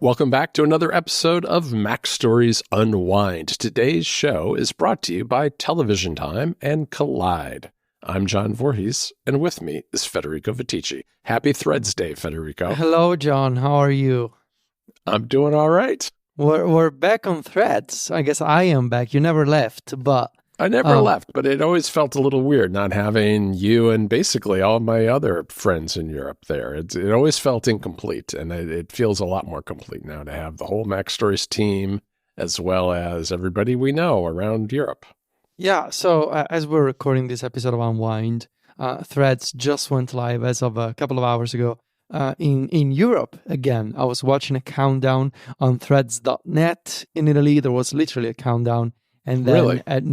Welcome back to another episode of Mac Stories Unwind. Today's show is brought to you by Television Time and Collide. I'm John Voorhees, and with me is Federico Viticci. Happy Threads Day, Federico. Hello, John. How are you? I'm doing all right. We're back on Threads. I guess I am back. You never left, but... I never left, but it always felt a little weird not having you and basically all my other friends in Europe there. It always felt incomplete, and it feels a lot more complete now to have the whole Mac Stories team as well as everybody we know around Europe. Yeah, so as we're recording this episode of Unwind, Threads just went live as of a couple of hours ago in Europe again. I was watching a countdown on threads.net in Italy. There was literally a countdown. And then Really? at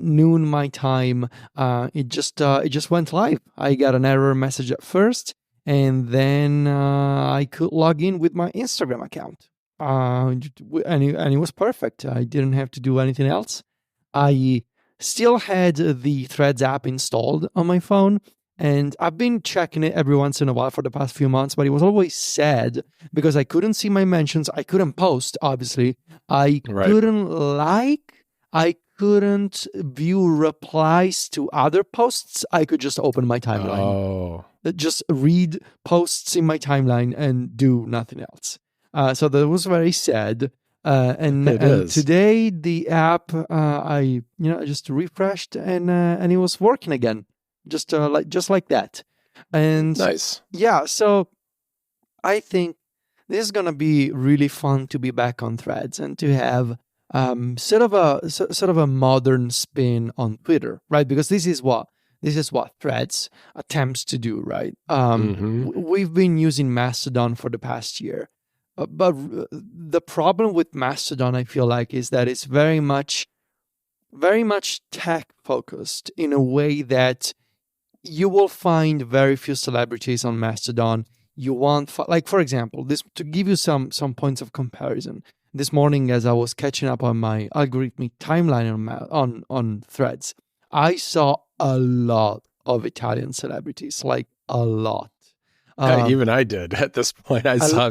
noon my time, it just went live. I got an error message at first, and then I could log in with my Instagram account, and it was perfect. I didn't have to do anything else. I still had the Threads app installed on my phone, and I've been checking it every once in a while for the past few months, but it was always sad because I couldn't see my mentions. I couldn't post, obviously. I couldn't view replies to other posts. I could just open my timeline. Just read posts in my timeline and do nothing else. So that was very sad. And today the app, I just refreshed and it was working again, just like that. And nice. Yeah, so I think this is gonna be really fun to be back on Threads and to have sort of a modern spin on Twitter, right? Because this is what Threads attempts to do, right? We've been using Mastodon for the past year, but the problem with Mastodon, I feel like, is that it's very much tech focused in a way that you will find very few celebrities on Mastodon. You want, like, for example, this to give you some points of comparison. This morning, as I was catching up on my algorithmic timeline on Threads, I saw a lot of Italian celebrities, like a lot. Even I did. At this point, I saw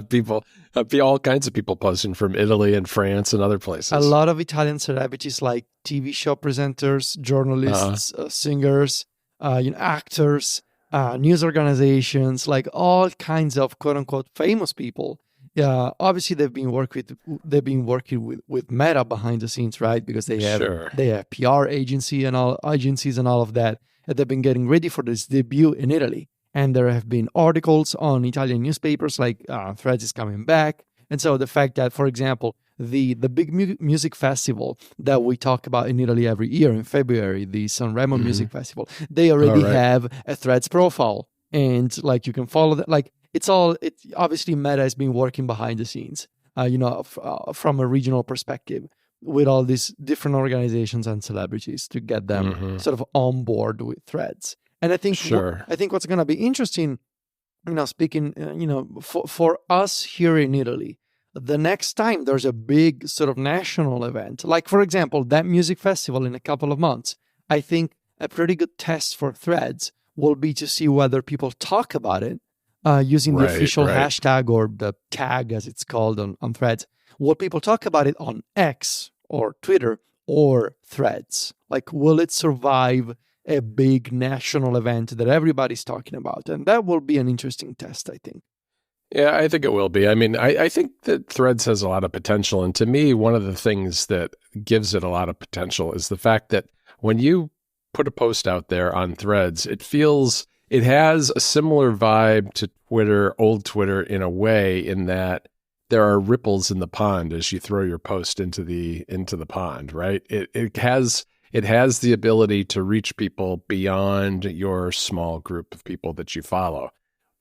all kinds of people posting from Italy and France and other places. A lot of Italian celebrities, like TV show presenters, journalists, singers, actors, news organizations, like all kinds of quote unquote famous people. Yeah, obviously they've been working with Meta behind the scenes, right? Because they have PR agencies and all of that, and they've been getting ready for this debut in Italy. And there have been articles on Italian newspapers like Threads is coming back. And so the fact that, for example, the big music festival that we talk about in Italy every year in February, the Sanremo Music Festival, they already have a Threads profile, and like you can follow that. Like it's obviously Meta has been working behind the scenes, from a regional perspective with all these different organizations and celebrities to get them sort of on board with Threads. And I think what's going to be interesting, speaking, for us here in Italy, the next time there's a big sort of national event, like, for example, that music festival in a couple of months, I think a pretty good test for Threads will be to see whether people talk about it using the official hashtag or the tag, as it's called on Threads. Will people talk about it on X or Twitter or Threads? Like, will it survive a big national event that everybody's talking about? And that will be an interesting test, I think. Yeah, I think it will be. I mean, I think that Threads has a lot of potential. And to me, one of the things that gives it a lot of potential is the fact that when you put a post out there on Threads, it has a similar vibe to Twitter, old Twitter, in a way, in that there are ripples in the pond as you throw your post into the pond, right? It has the ability to reach people beyond your small group of people that you follow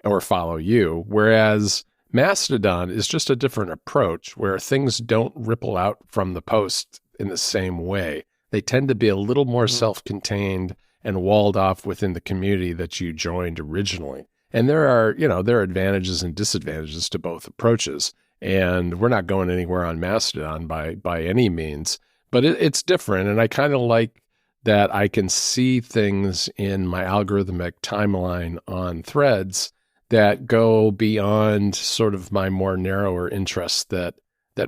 or follow you, whereas Mastodon is just a different approach where things don't ripple out from the post in the same way. They tend to be a little more self-contained and walled off within the community that you joined originally. And there are advantages and disadvantages to both approaches. And we're not going anywhere on Mastodon by any means, but it's different. And I kind of like that I can see things in my algorithmic timeline on Threads that go beyond sort of my more narrower interests that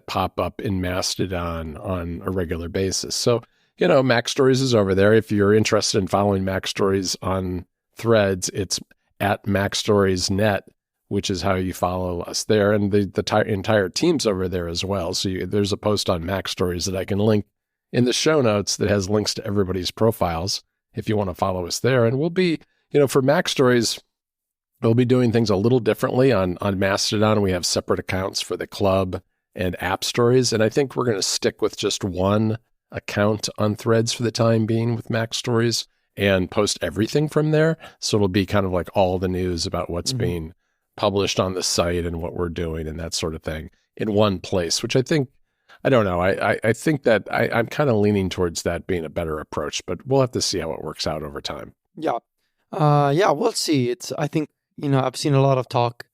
pop up in Mastodon on a regular basis. So, Mac Stories is over there. If you're interested in following Mac Stories on Threads, it's at Mac Stories Net, which is how you follow us there. And the entire team's over there as well. So there's a post on Mac Stories that I can link in the show notes that has links to everybody's profiles if you want to follow us there. And we'll be, for Mac Stories, we'll be doing things a little differently on Mastodon. We have separate accounts for the club and app stories. And I think we're going to stick with just one account on Threads for the time being with Mac Stories and post everything from there. So it'll be kind of like all the news about what's being published on the site and what we're doing and that sort of thing in one place, which I think, I don't know. I think that I'm kind of leaning towards that being a better approach, but we'll have to see how it works out over time. Yeah. We'll see. I think, I've seen a lot of talk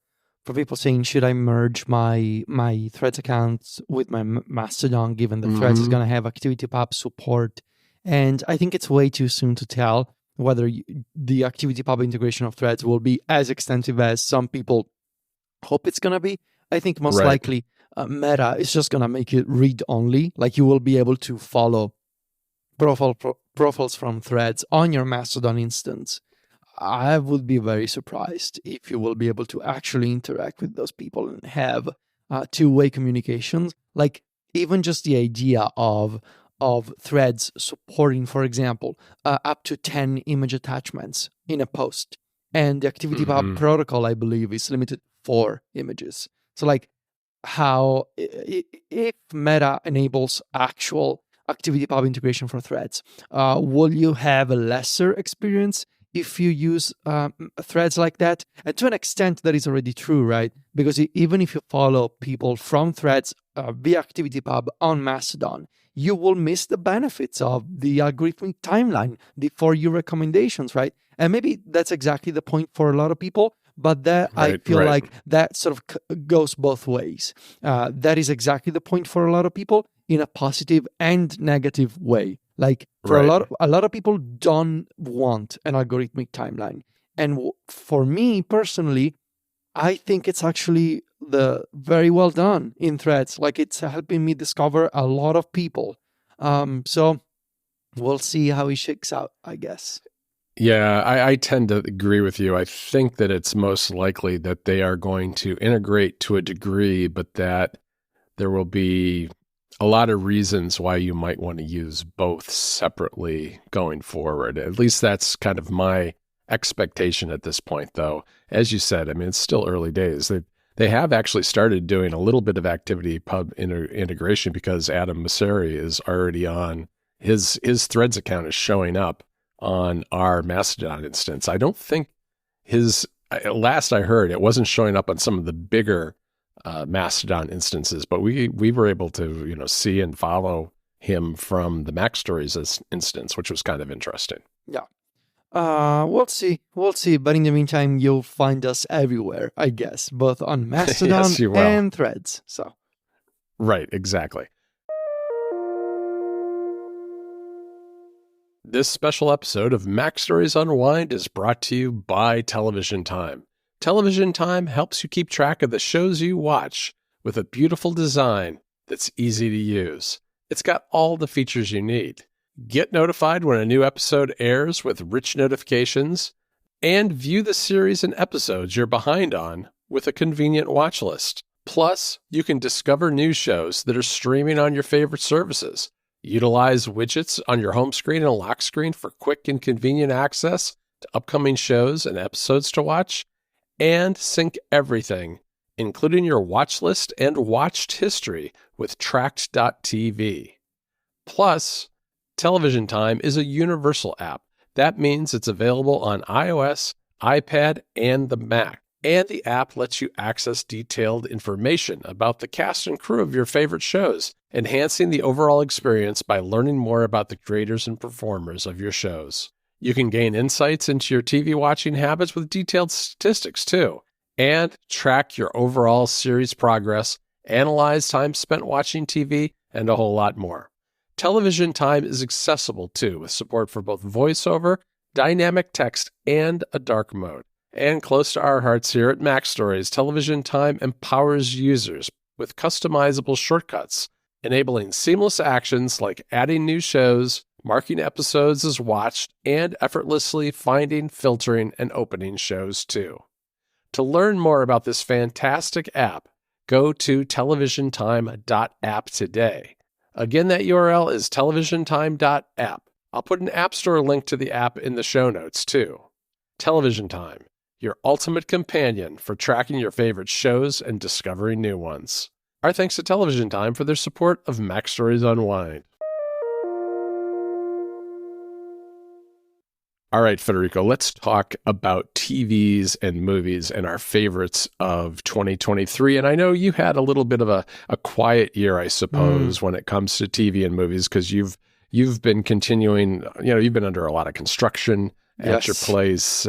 for people saying, should I merge my Threads accounts with my Mastodon, given that Threads is going to have ActivityPub support? And I think it's way too soon to tell whether the ActivityPub integration of Threads will be as extensive as some people hope it's going to be. I think most likely Meta is just going to make it read-only. Like, you will be able to follow profiles from Threads on your Mastodon instance. I would be very surprised if you will be able to actually interact with those people and have two-way communications. Like, even just the idea of Threads supporting, for example, up to 10 image attachments in a post. And the ActivityPub protocol, I believe, is limited to 4 images. So, like, how if Meta enables actual ActivityPub integration for Threads, will you have a lesser experience if you use Threads like that? And to an extent, that is already true, right? Because even if you follow people from Threads via ActivityPub on Mastodon, you will miss the benefits of the algorithmic timeline, the For You recommendations, right? And maybe that's exactly the point for a lot of people, but I feel like that sort of goes both ways. That is exactly the point for a lot of people in a positive and negative way. Like, for a lot of people don't want an algorithmic timeline. And for me personally, I think it's actually very well done in Threads. Like, it's helping me discover a lot of people. So we'll see how it shakes out, I guess. Yeah, I tend to agree with you. I think that it's most likely that they are going to integrate to a degree, but that there will be a lot of reasons why you might want to use both separately going forward. At least that's kind of my expectation at this point, though. As you said, I mean, it's still early days. They have actually started doing a little bit of ActivityPub integration because Adam Mosseri is already on his Threads account is showing up on our Mastodon instance. I don't think last I heard, it wasn't showing up on some of the bigger Mastodon instances, but we were able to, see and follow him from the Mac Stories instance, which was kind of interesting. Yeah. We'll see. But in the meantime, you'll find us everywhere, I guess, both on Mastodon Yes, and Threads. So. Right, exactly. This special episode of Mac Stories Unwind is brought to you by Television Time. Television Time helps you keep track of the shows you watch with a beautiful design that's easy to use. It's got all the features you need. Get notified when a new episode airs with rich notifications, and view the series and episodes you're behind on with a convenient watch list. Plus, you can discover new shows that are streaming on your favorite services. Utilize widgets on your home screen and lock screen for quick and convenient access to upcoming shows and episodes to watch, and sync everything, including your watch list and watched history with Tracked.tv. Plus, Television Time is a universal app. That means it's available on iOS, iPad, and the Mac. And the app lets you access detailed information about the cast and crew of your favorite shows, enhancing the overall experience by learning more about the creators and performers of your shows. You can gain insights into your TV watching habits with detailed statistics too, and track your overall series progress, analyze time spent watching TV, and a whole lot more. Television Time is accessible too, with support for both voiceover, dynamic text, and a dark mode. And close to our hearts here at Mac Stories, Television Time empowers users with customizable shortcuts, enabling seamless actions like adding new shows, marking episodes as watched, and effortlessly finding, filtering, and opening shows too. To learn more about this fantastic app, go to televisiontime.app today. Again, that URL is televisiontime.app. I'll put an App Store link to the app in the show notes too. Television Time, your ultimate companion for tracking your favorite shows and discovering new ones. Our thanks to Television Time for their support of Mac Stories Unwind. All right, Federico, let's talk about TVs and movies and our favorites of 2023. And I know you had a little bit of a quiet year, I suppose, when it comes to TV and movies, because you've been continuing, you've been under a lot of construction at your place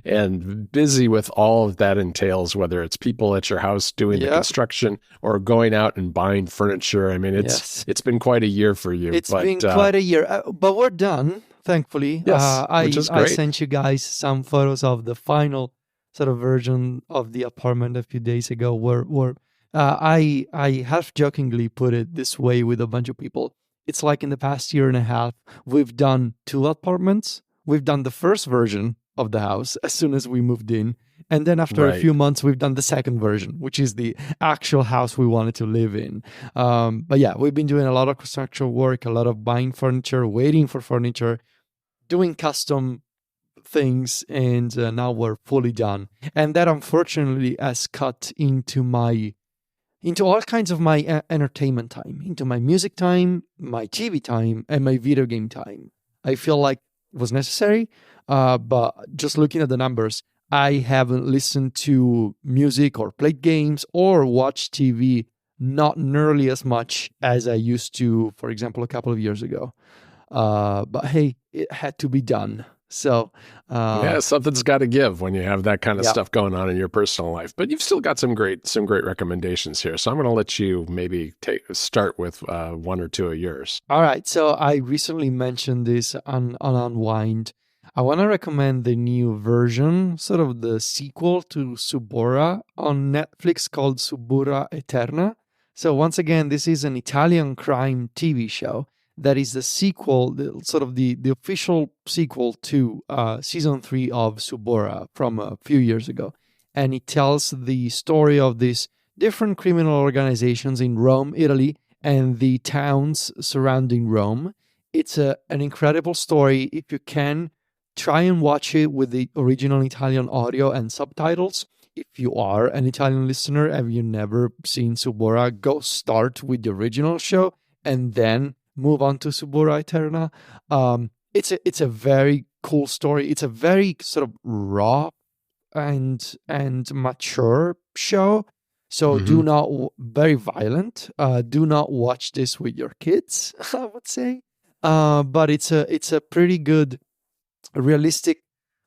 and busy with all of that entails, whether it's people at your house doing the construction or going out and buying furniture. I mean, it's been quite a year for you. It's been quite a year, but we're done. Thankfully, which is great. I sent you guys some photos of the final sort of version of the apartment a few days ago. Where I half jokingly put it this way with a bunch of people. It's like in the past year and a half, we've done 2 apartments. We've done the first version of the house as soon as we moved in, and then after a few months, we've done the second version, which is the actual house we wanted to live in. But yeah, we've been doing a lot of construction work, a lot of buying furniture, waiting for furniture, doing custom things, and now we're fully done. And that unfortunately has cut into all kinds of my entertainment time, into my music time, my TV time, and my video game time. I feel like it was necessary, but just looking at the numbers, I haven't listened to music or played games or watched TV not nearly as much as I used to, for example, a couple of years ago. But hey, it had to be done. So something's got to give when you have that kind of stuff going on in your personal life. But you've still got some great recommendations here. So I'm going to let you maybe start with 1 or 2 of yours. All right. So I recently mentioned this on Unwind. I want to recommend the new version, sort of the sequel to Suburra on Netflix called Suburra Eterna. So once again, this is an Italian crime TV show that is the sequel, the official sequel to season 3 of Suburra from a few years ago. And it tells the story of these different criminal organizations in Rome, Italy, and the towns surrounding Rome. It's an incredible story. If you can, try and watch it with the original Italian audio and subtitles. If you are an Italian listener, have you never seen Suburra, go start with the original show and then move on to Suburra Eterna. It's a very cool story. It's a very sort of raw and mature show. So do not, very violent. Do not watch this with your kids, I would say. But it's a pretty good, realistic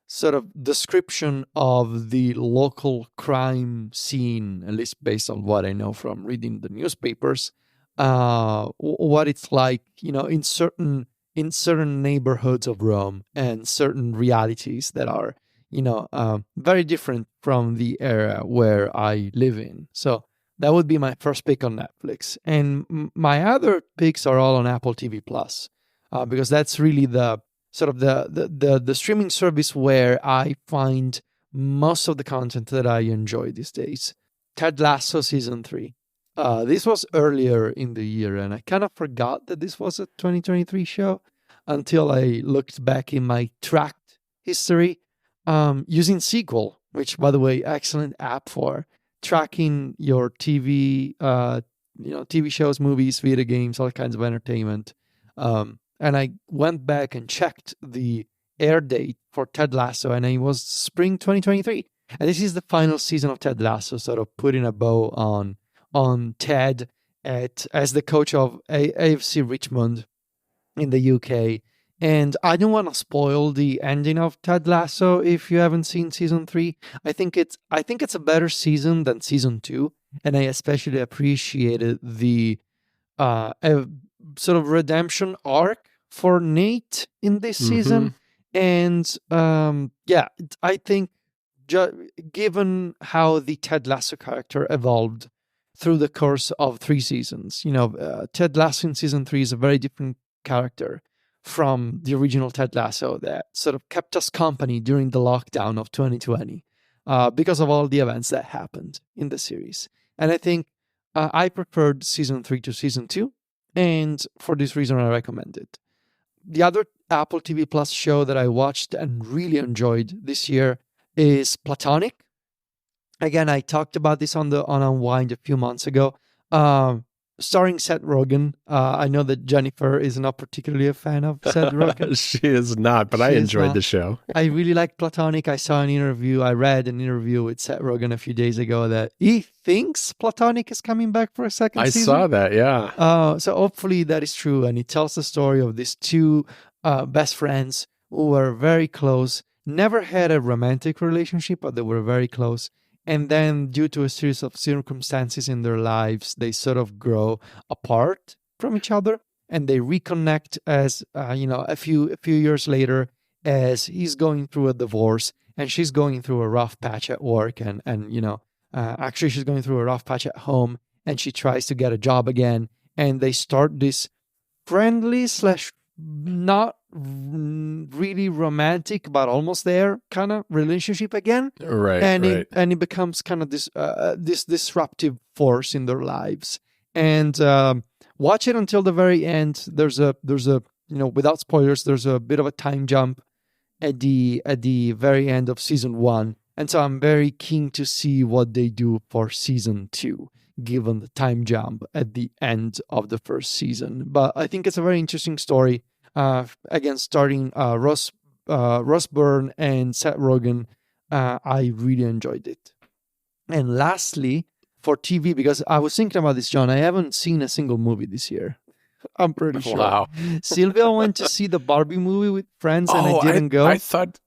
sort of description of the local crime scene, at least based on what I know from reading the newspapers. What it's like, in certain neighborhoods of Rome and certain realities that are, very different from the era where I live in. So that would be my first pick on Netflix. And my other picks are all on Apple TV Plus, because that's really the sort of the streaming service where I find most of the content that I enjoy these days. Ted Lasso season 3. This was earlier in the year, and I kind of forgot that this was a 2023 show until I looked back in my tracked history using Sequel, which, by the way, excellent app for tracking your TV, TV shows, movies, video games, all kinds of entertainment. And I went back and checked the air date for Ted Lasso, and it was spring 2023. And this is the final season of Ted Lasso, sort of putting a bow on Ted as the coach of AFC Richmond in the UK. And I don't want to spoil the ending of Ted Lasso if you haven't seen season 3. I think it's a better season than season 2, and I especially appreciated the sort of redemption arc for Nate in this season. And I think given how the Ted Lasso character evolved through the course of 3 seasons. Ted Lasso in season 3 is a very different character from the original Ted Lasso that sort of kept us company during the lockdown of 2020 because of all the events that happened in the series. And I think I preferred season 3 to season 2, and for this reason I recommend it. The other Apple TV Plus show that I watched and really enjoyed this year is Platonic. Again, I talked about this on Unwind a few months ago. Starring Seth Rogen. I know that Jennifer is not particularly a fan of Seth Rogen. She is not, but I enjoyed the show. I really like Platonic. I read an interview with Seth Rogen a few days ago that he thinks Platonic is coming back for a second season. I saw that, yeah. So hopefully that is true. And it tells the story of these two best friends who were very close, never had a romantic relationship, but they were very close. And then due to a series of circumstances in their lives, they sort of grow apart from each other, and they reconnect as, a few years later, as he's going through a divorce and she's going through a rough patch at work. And actually she's going through a rough patch at home, and she tries to get a job again. And they start this friendly / not really romantic, but almost there kind of relationship again. Right. And it becomes kind of this disruptive force in their lives. And watch it until the very end. There's a without spoilers, there's a bit of a time jump at the very end of season 1. And so I'm very keen to see what they do for season 2, given the time jump at the end of the first season. But I think it's a very interesting story. Again, starting Ross Byrne and Seth Rogen. I really enjoyed it. And lastly, for TV, because I was thinking about this, John, I haven't seen a single movie this year. I'm pretty sure. Wow. Sylvia went to see the Barbie movie with friends, and I didn't go. I thought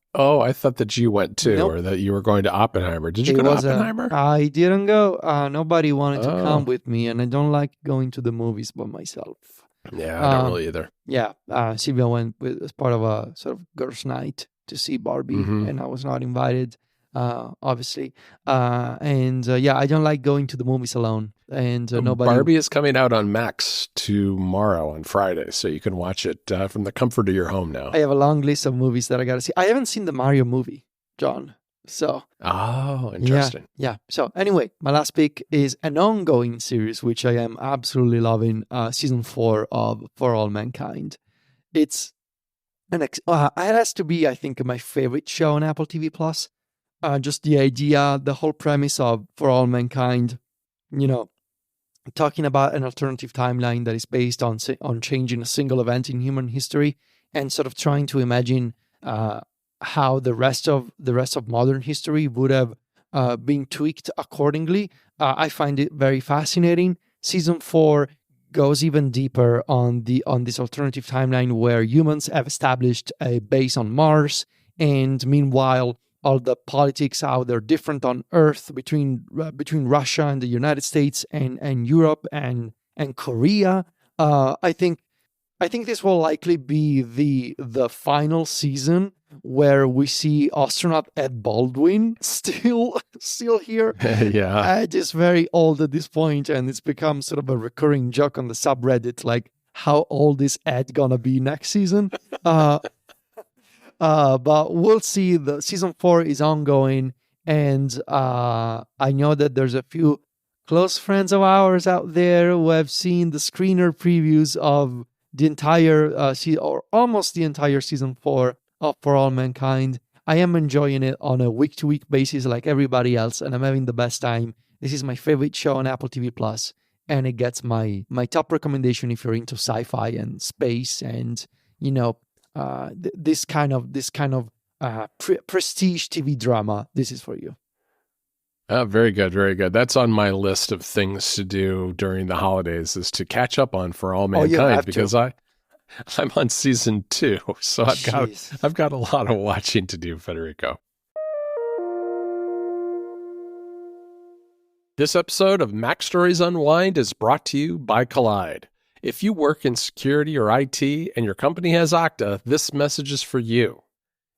that you went too, or that you were going to Oppenheimer. Did you go to Oppenheimer? I didn't go. Nobody wanted to come with me, and I don't like going to the movies by myself. Yeah, I don't really either. Yeah, Sylvia went as part of a sort of girls' night to see Barbie, and I was not invited, obviously. I don't like going to the movies alone. And nobody. Barbie is coming out on Max tomorrow on Friday, so you can watch it from the comfort of your home now. I have a long list of movies that I got to see. I haven't seen the Mario movie, John. So. Oh, interesting. Yeah. So anyway, my last pick is an ongoing series, which I am absolutely loving, season 4 of For All Mankind. It's it has to be, I think, my favorite show on Apple TV Plus. Just the idea, the whole premise of For All Mankind, talking about an alternative timeline that is based on changing a single event in human history, and sort of trying to imagine how the rest of modern history would have been tweaked accordingly. I find it very fascinating. Season 4 goes even deeper on this alternative timeline where humans have established a base on Mars, and meanwhile all the politics, how they're different on Earth between Russia and the United States and Europe and Korea. I think this will likely be the final season where we see astronaut Ed Baldwin still here. Yeah. Ed is very old at this point, and it's become sort of a recurring joke on the subreddit, like, how old is Ed gonna be next season? But we'll see. The season 4 is ongoing, and I know that there's a few close friends of ours out there who have seen the screener previews of the entire or almost the entire season 4 of For All Mankind. I am enjoying it on a week-to-week basis like everybody else, and I'm having the best time. This is my favorite show on Apple TV Plus, and it gets my top recommendation if you're into sci-fi and space and this kind of prestige TV drama. This is for you. Very good, very good. That's on my list of things to do during the holidays, is to catch up on For All Mankind, because I'm on season 2, so I've got a lot of watching to do, Federico. This episode of Mac Stories Unwind is brought to you by Collide. If you work in security or IT and your company has Okta, this message is for you.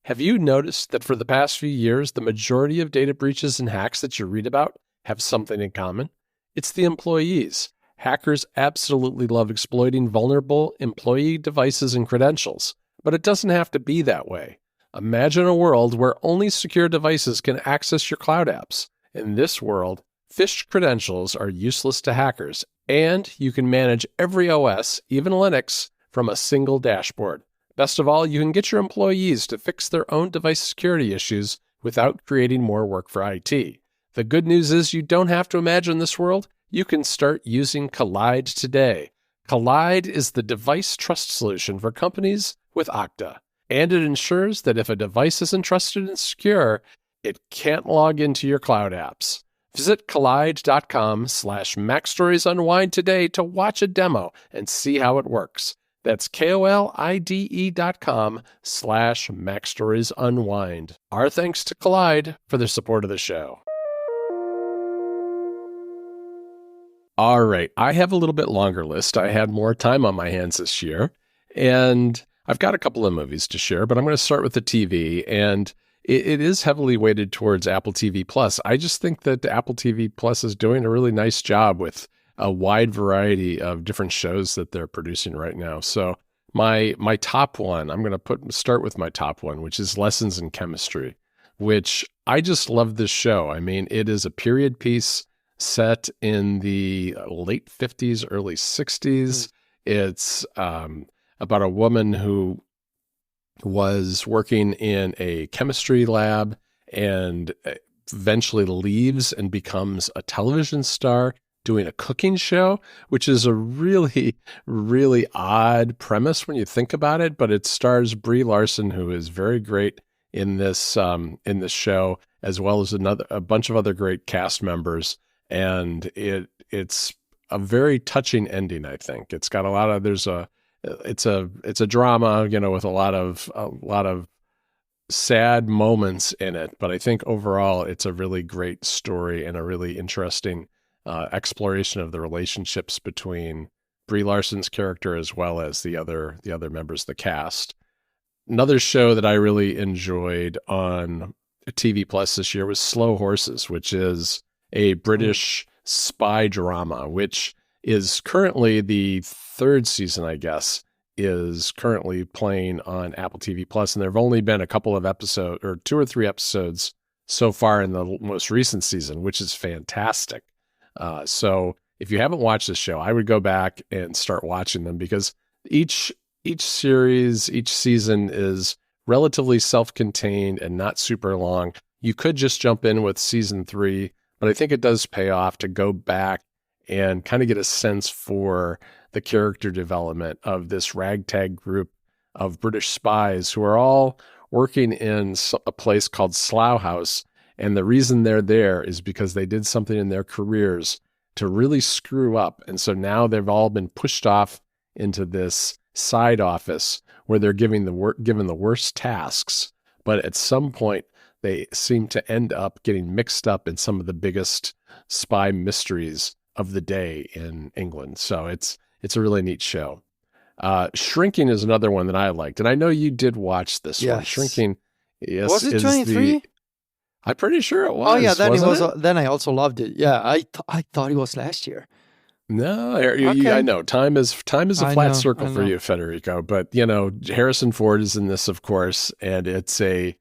Have you noticed that for the past few years, the majority of data breaches and hacks that you read about have something in common? It's the employees. Hackers absolutely love exploiting vulnerable employee devices and credentials, but it doesn't have to be that way. Imagine a world where only secure devices can access your cloud apps. In this world, phished credentials are useless to hackers, and you can manage every OS, even Linux, from a single dashboard. Best of all, you can get your employees to fix their own device security issues without creating more work for IT. The good news is you don't have to imagine this world. You can start using Collide today. Collide is the device trust solution for companies with Okta, and it ensures that if a device isn't trusted and secure, it can't log into your cloud apps. Visit collide.com/MacStoriesUnwind today to watch a demo and see how it works. That's KOLIDE.com/MacStoriesUnwind. Our thanks to Collide for their support of the show. All right, I have a little bit longer list. I had more time on my hands this year, and I've got a couple of movies to share, but I'm going to start with the TV, and it is heavily weighted towards Apple TV Plus. I just think that Apple TV Plus is doing a really nice job with a wide variety of different shows that they're producing right now. So my top one, I'm going to start with my top one, which is Lessons in Chemistry, which I just love this show. I mean, it is a period piece set in the late 50s, early 60s. It's about a woman who was working in a chemistry lab and eventually leaves and becomes a television star doing a cooking show, which is a really, really odd premise when you think about it. But it stars Brie Larson, who is very great in this show, as well as a bunch of other great cast members. And it's a very touching ending. I think it's got a lot of it's a drama, with a lot of sad moments in it. But I think overall it's a really great story and a really interesting exploration of the relationships between Brie Larson's character as well as the other members of the cast. Another show that I really enjoyed on TV Plus this year was Slow Horses, which is a British spy drama, which is currently the third season, I guess, is currently playing on Apple TV Plus. And there have only been a couple of episodes, or 2 or 3 episodes so far in the most recent season, which is fantastic. So if you haven't watched this show, I would go back and start watching them, because each series, each season is relatively self-contained and not super long. You could just jump in with season 3, but I think it does pay off to go back and kind of get a sense for the character development of this ragtag group of British spies who are all working in a place called Slough House. And the reason they're there is because they did something in their careers to really screw up. And so now they've all been pushed off into this side office where they're given the worst tasks. But at some point, they seem to end up getting mixed up in some of the biggest spy mysteries of the day in England. So it's a really neat show. Shrinking is another one that I liked. And I know you did watch this one. Shrinking, yes. Was it 23? I'm pretty sure it was. Oh yeah, then it was. Then I also loved it. Yeah, I thought it was last year. No, I know time is a flat circle for you, Federico. But Harrison Ford is in this, of course, and it's a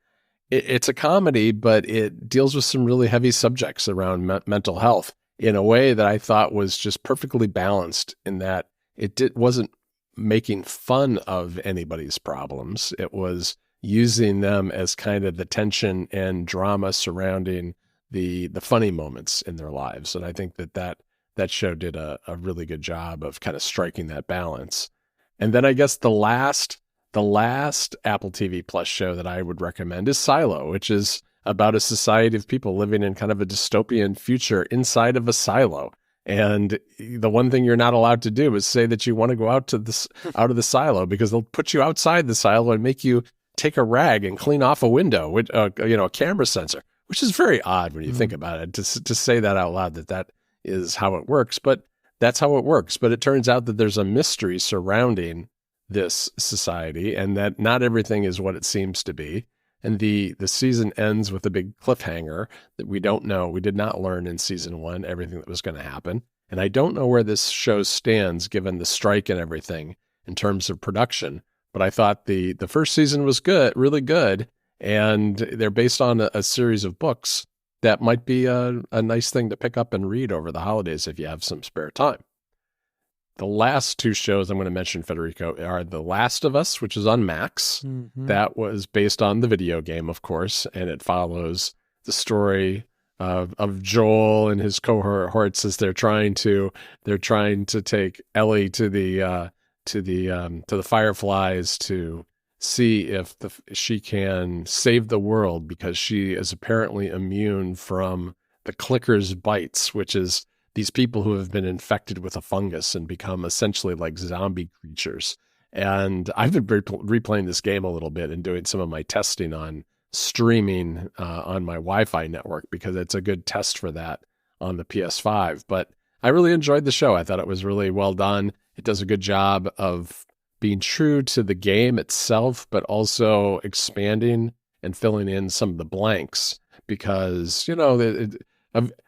comedy, but it deals with some really heavy subjects around mental health in a way that I thought was just perfectly balanced, in that it wasn't making fun of anybody's problems. It was using them as kind of the tension and drama surrounding the funny moments in their lives. And I think that show did a really good job of kind of striking that balance. And then I guess the last Apple TV Plus show that I would recommend is Silo, which is about a society of people living in kind of a dystopian future inside of a silo. And the one thing you're not allowed to do is say that you want to go out of the silo, because they'll put you outside the silo and make you take a rag and clean off a window with a camera sensor, which is very odd when you think about it, to say that out loud, that is how it works. But that's how it works. But it turns out that there's a mystery surrounding this society, and that not everything is what it seems to be. And the season ends with a big cliffhanger that we don't know. We did not learn in season 1 everything that was going to happen. And I don't know where this show stands given the strike and everything in terms of production. But I thought the first season was good, really good. And they're based on a series of books that might be a nice thing to pick up and read over the holidays if you have some spare time. The last 2 shows I'm going to mention, Federico, are The Last of Us, which is on Max. Mm-hmm. That was based on the video game, of course, and it follows the story of Joel and his cohorts as they're trying to take Ellie to the Fireflies to see if she can save the world, because she is apparently immune from the clickers' bites, which is these people who have been infected with a fungus and become essentially like zombie creatures. And I've been replaying this game a little bit and doing some of my testing on streaming on my Wi-Fi network, because it's a good test for that on the PS5. But I really enjoyed the show. I thought it was really well done. It does a good job of being true to the game itself, but also expanding and filling in some of the blanks, because,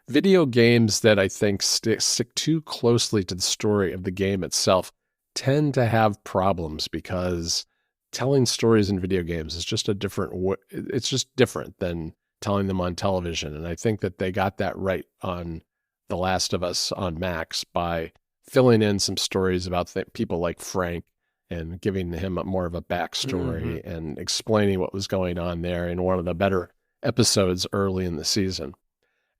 video games that I think stick too closely to the story of the game itself tend to have problems, because telling stories in video games is just it's just different than telling them on television. And I think that they got that right on The Last of Us on Max by filling in some stories about people like Frank and giving him more of a backstory and explaining what was going on there in one of the better episodes early in the season.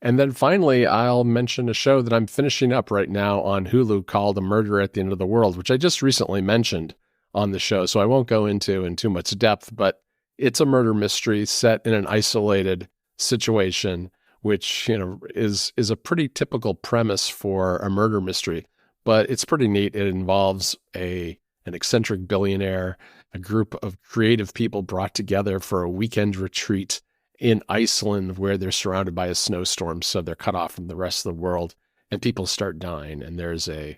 And then finally, I'll mention a show that I'm finishing up right now on Hulu called A Murder at the End of the World, which I just recently mentioned on the show, so I won't go into in too much depth, but it's a murder mystery set in an isolated situation, which, is a pretty typical premise for a murder mystery, but it's pretty neat. It involves an eccentric billionaire, a group of creative people brought together for a weekend retreat in Iceland, where they're surrounded by a snowstorm, so they're cut off from the rest of the world, and people start dying, and there's a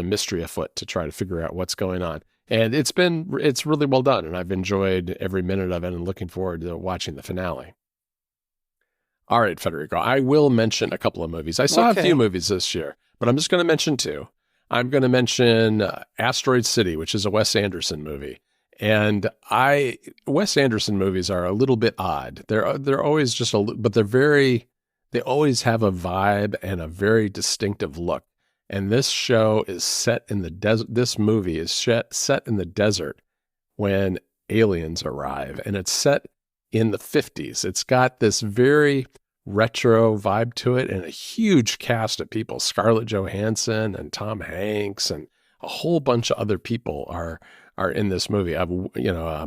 mystery afoot to try to figure out what's going on. And it's really well done, and I've enjoyed every minute of it and looking forward to watching the finale. All right, Federico, I will mention a couple of movies. I saw a few movies this year, but I'm just going to mention 2. I'm going to mention Asteroid City, which is a Wes Anderson movie. And Wes Anderson movies are a little bit odd. They're always just but they always have a vibe and a very distinctive look. And this show is set in the desert. This movie is set in the desert when aliens arrive, and it's set in the 50s. It's got this very retro vibe to it, and a huge cast of people. Scarlett Johansson and Tom Hanks and a whole bunch of other people are in this movie.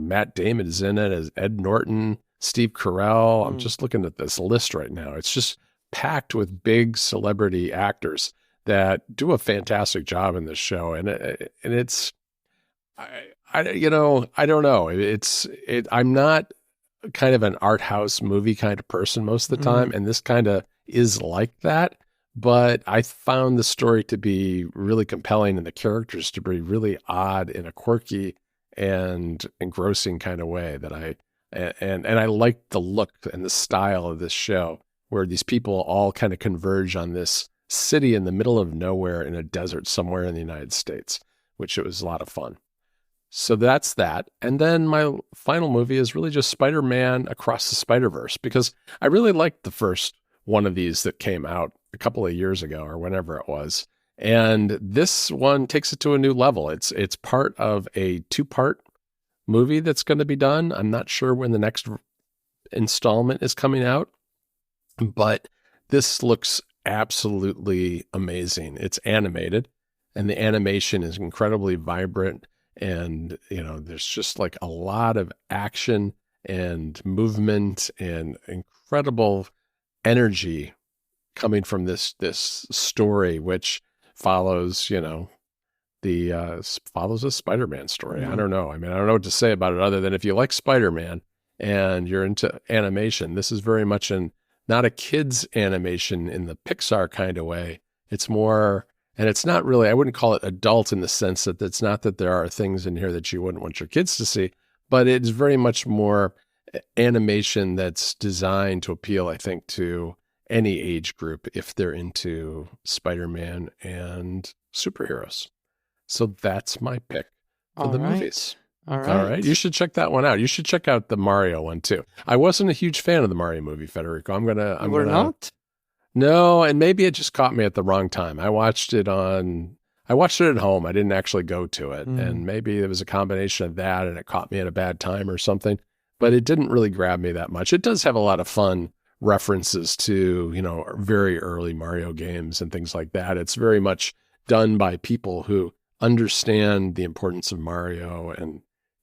Matt Damon is in it as Ed Norton, Steve Carell. I'm just looking at this list right now. It's just packed with big celebrity actors that do a fantastic job in this show. And it's, I don't know. I'm not kind of an art house movie kind of person most of the time. And this kind of is like that. But I found the story to be really compelling and the characters to be really odd in a quirky and engrossing kind of way that I liked the look and the style of this show, where these people all kind of converge on this city in the middle of nowhere in a desert somewhere in the United States, which it was a lot of fun. So that's that. And then my final movie is really just Spider-Man Across the Spider-Verse, because I really liked the first one of these that came out a couple of years ago or whenever it was. And this one takes it to a new level. It's part of a 2-part movie that's going to be done. I'm not sure when the next installment is coming out, but this looks absolutely amazing. It's animated, and the animation is incredibly vibrant. And, there's just like a lot of action and movement and incredible energy coming from this story, which follows, follows a Spider-Man story. I don't know. I don't know what to say about it other than if you like Spider-Man and you're into animation, this is very much not a kid's animation in the Pixar kind of way. It's more, and it's not really, I wouldn't call it adult in the sense that it's not that there are things in here that you wouldn't want your kids to see, but it's very much more animation that's designed to appeal, I think, to any age group if they're into Spider-Man and superheroes. So that's my pick for the movies. All All right. You should check that one out. You should check out the Mario one too. I wasn't a huge fan of the Mario movie, Federico. I'm not? No, and maybe it just caught me at the wrong time. I watched it at home. I didn't actually go to it. And maybe it was a combination of that and it caught me at a bad time or something. But it didn't really grab me that much. It does have a lot of fun references to, very early Mario games and things like that. It's very much done by people who understand the importance of Mario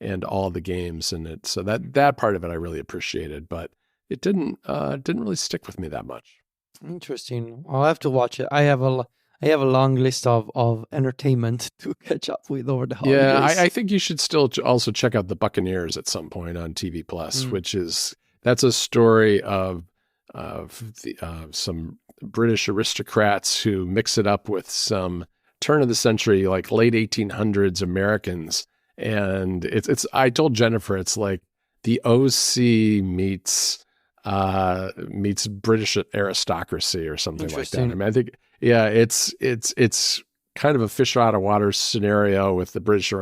and all the games. And so that part of it I really appreciated, but it didn't really stick with me that much. Interesting. I'll have to watch it. I have a long list of entertainment to catch up with over the holidays. Yeah, I think you should still also check out The Buccaneers at some point on TV Plus, that's a story of some British aristocrats who mix it up with some turn of the century, like late 1800s Americans. And I told Jennifer, it's like the OC meets British aristocracy or something like that. I mean, I think, yeah, it's kind of a fish out of water scenario with the British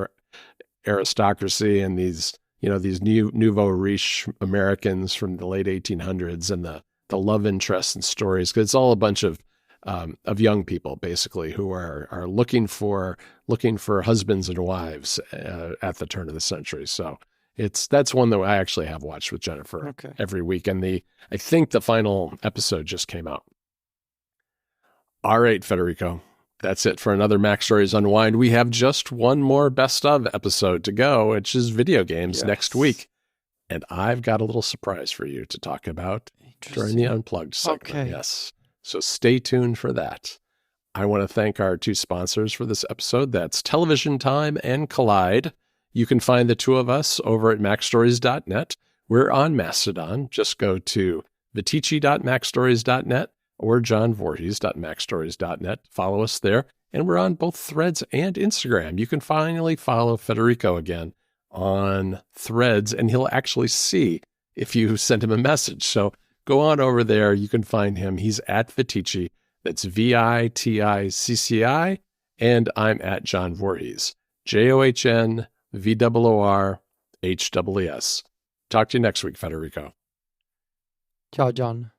aristocracy and these nouveau riche Americans from the late 1800s and the love interests and stories. Cause it's all a bunch of young people basically who are looking for husbands and wives at the turn of the century. So that's one that I actually have watched with Jennifer every week. And I think the final episode just came out. All right, Federico, that's it for another Mac Stories Unwind. We have just one more best of episode to go, which is video games next week. And I've got a little surprise for you to talk about during the Unplugged segment. Okay. Yes. So stay tuned for that. I want to thank our two sponsors for this episode. That's Television Time and Collide. You can find the two of us over at MacStories.net. We're on Mastodon. Just go to Vitici.MacStories.net or JohnVorhees.MacStories.net. Follow us there. And we're on both Threads and Instagram. You can finally follow Federico again on Threads, and he'll actually see if you send him a message. So go on over there. You can find him. He's at Vitici. That's VITICCI. And I'm at John Voorhees. JOHNVOORHWS. Talk to you next week, Federico. Ciao, John.